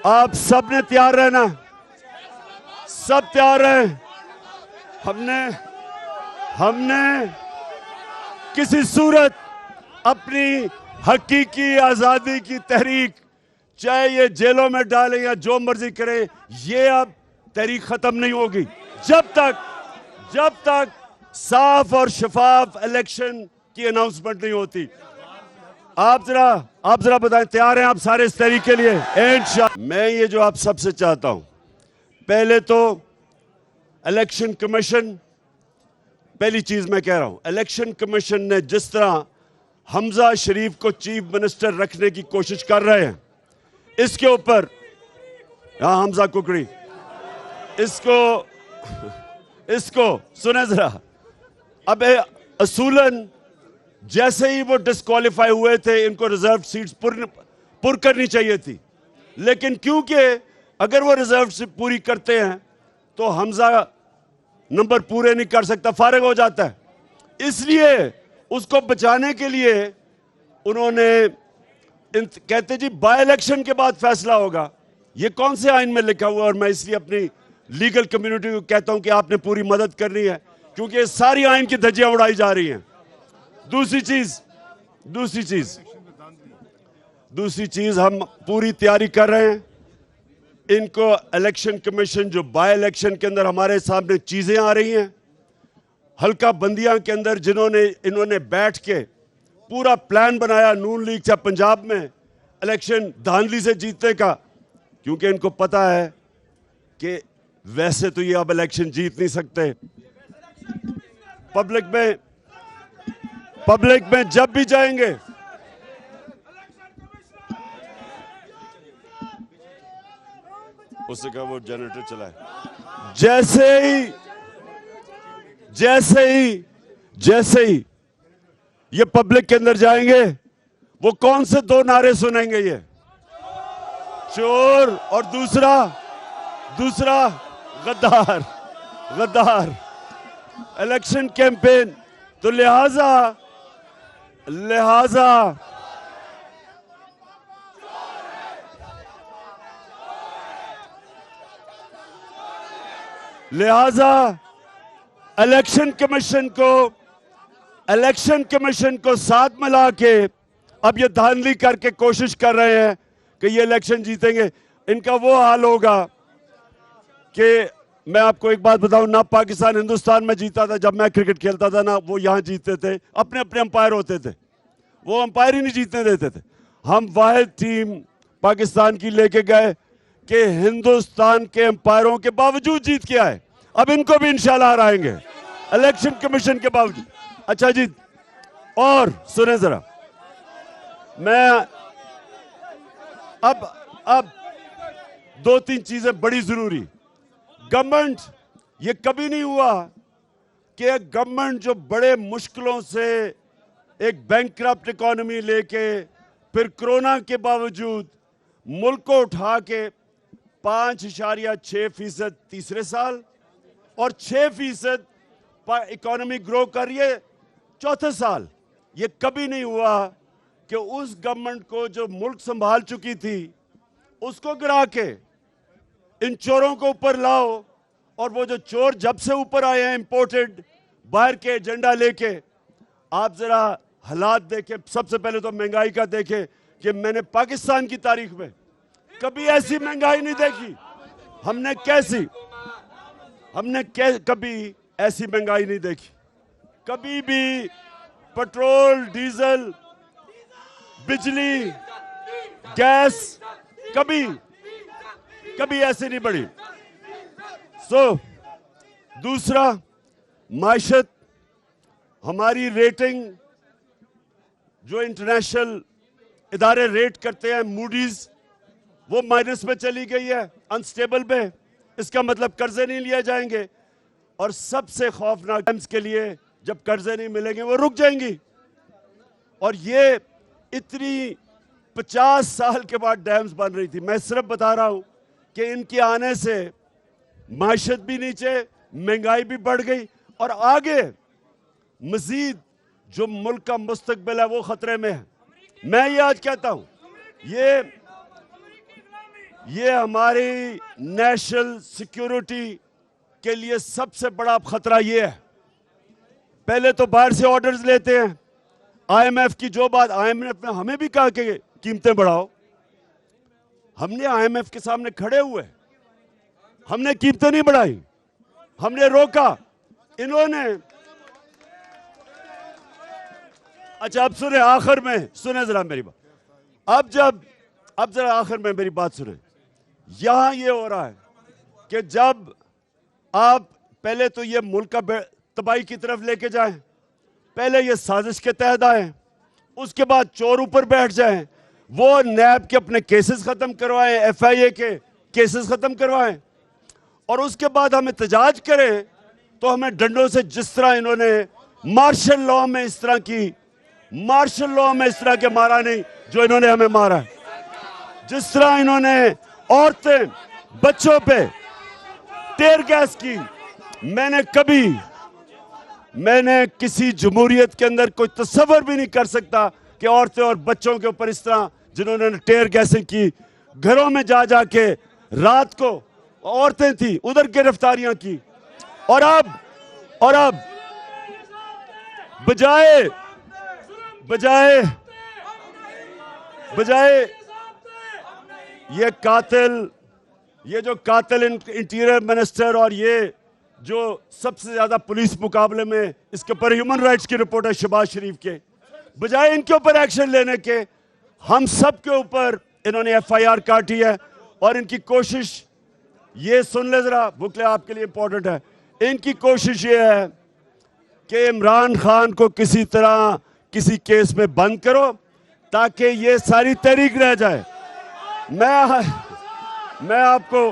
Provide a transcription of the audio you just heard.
आप सब ने तैयार रहना, सब तैयार रहे। हमने किसी सूरत अपनी हकीकी आजादी की तहरीक, चाहे ये जेलों में डालें या जो मर्जी करें, ये अब तहरीक खत्म नहीं होगी जब तक साफ और शफाफ इलेक्शन की अनाउंसमेंट नहीं होती। आप जरा बताएं, तैयार हैं आप सारे इस तहरीक के लिए? इंशाअल्लाह। मैं ये जो आप सबसे चाहता हूं, पहले तो इलेक्शन कमीशन, पहली चीज मैं कह रहा हूं, इलेक्शन कमीशन ने जिस तरह हमजा शरीफ को चीफ मिनिस्टर रखने की कोशिश कर रहे हैं, इसके ऊपर, हाँ हमजा कुकड़ी, इसको सुने जरा। अब असूलन जैसे ही वो डिस्क्वालीफाई हुए थे, इनको रिजर्व सीट्स पुर करनी चाहिए थी, लेकिन क्योंकि अगर वो रिजर्व सीट पूरी करते हैं तो हमजा नंबर पूरे नहीं कर सकता, फारिग हो जाता है। इसलिए उसको बचाने के लिए उन्होंने कहते जी बाय इलेक्शन के बाद फैसला होगा। ये कौन से आइन में लिखा हुआ है? और मैं इसलिए अपनी लीगल कम्युनिटी को कहता हूं कि आपने पूरी मदद करनी है, क्योंकि सारी आइन की धज्जियां उड़ाई जा रही हैं। दूसरी चीज हम पूरी तैयारी कर रहे हैं। इनको इलेक्शन कमीशन जो बाय इलेक्शन के अंदर हमारे सामने चीजें आ रही हैं, हल्का बंदियां के अंदर इन्होंने बैठ के पूरा प्लान बनाया नून लीग या पंजाब में इलेक्शन धांधली से जीतने का, क्योंकि इनको पता है कि वैसे तो ये अब इलेक्शन जीत नहीं सकते। पब्लिक में जब भी जाएंगे, उससे कहा वो जनरेटर चलाए, जैसे ही ये पब्लिक के अंदर जाएंगे, वो कौन से दो नारे सुनेंगे? ये चोर और दूसरा गद्दार इलेक्शन कैंपेन। तो लिहाजा इलेक्शन कमीशन को साथ मिला के अब ये धांधली करके कोशिश कर रहे हैं कि ये इलेक्शन जीतेंगे। इनका वो हाल होगा कि मैं आपको एक बात बताऊं, ना पाकिस्तान हिंदुस्तान में जीता था जब मैं क्रिकेट खेलता था, ना वो यहां जीतते थे, अपने अंपायर होते थे, वो अंपायर ही नहीं जीतने देते थे। हम वाहिद टीम पाकिस्तान की लेके गए कि हिंदुस्तान के अंपायरों के बावजूद जीत के आए। अब इनको भी इंशाल्लाह हराएंगे इलेक्शन कमीशन के बावजूद। अच्छा जी, और सुने जरा, मैं अब दो तीन चीजें बड़ी जरूरी। गवर्नमेंट, ये कभी नहीं हुआ कि गवर्नमेंट जो बड़े मुश्किलों से एक बैंकक्रप्ट इकोनॉमी लेके फिर कोरोना के बावजूद मुल्क को उठा के 5.6% तीसरे साल और 6% इकोनॉमी ग्रो कर रही है चौथे साल। ये कभी नहीं हुआ कि उस गवर्नमेंट को जो मुल्क संभाल चुकी थी उसको गिरा के इन चोरों को ऊपर लाओ। और वो जो चोर जब से ऊपर आए हैं इंपोर्टेड बाहर के एजेंडा लेके, आप जरा हालात देखें। सबसे पहले तो महंगाई का देखें कि मैंने पाकिस्तान की तारीख में कभी ऐसी महंगाई नहीं देखी। हमने कभी ऐसी महंगाई नहीं देखी। कभी भी पेट्रोल, डीजल, बिजली, गैस कभी ऐसे नहीं बढ़ी। दूसरा, माइशत, हमारी रेटिंग जो इंटरनेशनल इदारे रेट करते हैं, मूडीज, वो माइनस में चली गई है, अनस्टेबल पे। इसका मतलब कर्जे नहीं लिए जाएंगे। और सबसे खौफनाक डैम्स के लिए जब कर्जे नहीं मिलेंगे वो रुक जाएंगी। और ये इतनी 50 साल के बाद डैम्स बन रही थी। मैं सिर्फ बता रहा हूं कि इनके आने से माइशत भी नीचे, महंगाई भी बढ़ गई और आगे मजीद जो मुल्क का मुस्तकबिल है वो खतरे में है। मैं ये आज कहता हूं, ये हमारी नेशनल सिक्योरिटी के लिए सबसे बड़ा खतरा ये है। पहले तो बाहर से ऑर्डर्स लेते हैं, आईएमएफ की जो बात, आईएमएफ ने हमें भी कहा कि कीमतें बढ़ाओ, हमने आईएमएफ के सामने खड़े हुए, हमने कीमतें नहीं बढ़ाई, हमने रोका, इन्होंने। अच्छा अब सुने, आखिर में सुने जरा मेरी बात, अब जरा आखिर में मेरी बात सुने। यहां ये हो रहा है कि जब आप पहले तो ये मुल्क का तबाही की तरफ लेके जाएं, पहले ये साजिश के तहत आए, उसके बाद चोर ऊपर बैठ जाएं, वो नैब के अपने केसेस खत्म करवाएं, एफआईए के केसेस खत्म करवाएं, और उसके बाद हम एहतजाज करें तो हमें डंडों से, जिस तरह इन्होंने मार्शल लॉ में इस तरह के मारा नहीं जो इन्होंने हमें मारा है, जिस तरह इन्होंने औरतें बच्चों पे टेयर गैस की। मैंने किसी जमहूरियत के अंदर कोई तस्वर भी नहीं कर सकता कि औरतें और बच्चों के ऊपर इस तरह जिन्होंने टेयर गैसें की, घरों में जा के रात को औरतें थी उधर गिरफ्तारियां की। और अब बजाय ये जो कातिल इंटीरियर मिनिस्टर और ये जो सबसे ज्यादा पुलिस मुकाबले में इसके ऊपर ह्यूमन राइट्स की रिपोर्ट है शहबाज शरीफ के, बजाय इनके ऊपर एक्शन लेने के हम सब के ऊपर इन्होंने एफआईआर काटी है। और इनकी कोशिश, ये सुन ले जरा, बुकले आपके लिए इंपॉर्टेंट है, इनकी कोशिश ये है कि इमरान खान को किसी तरह किसी केस में बंद करो ताकि ये सारी तहरीक रह जाए। मैं आपको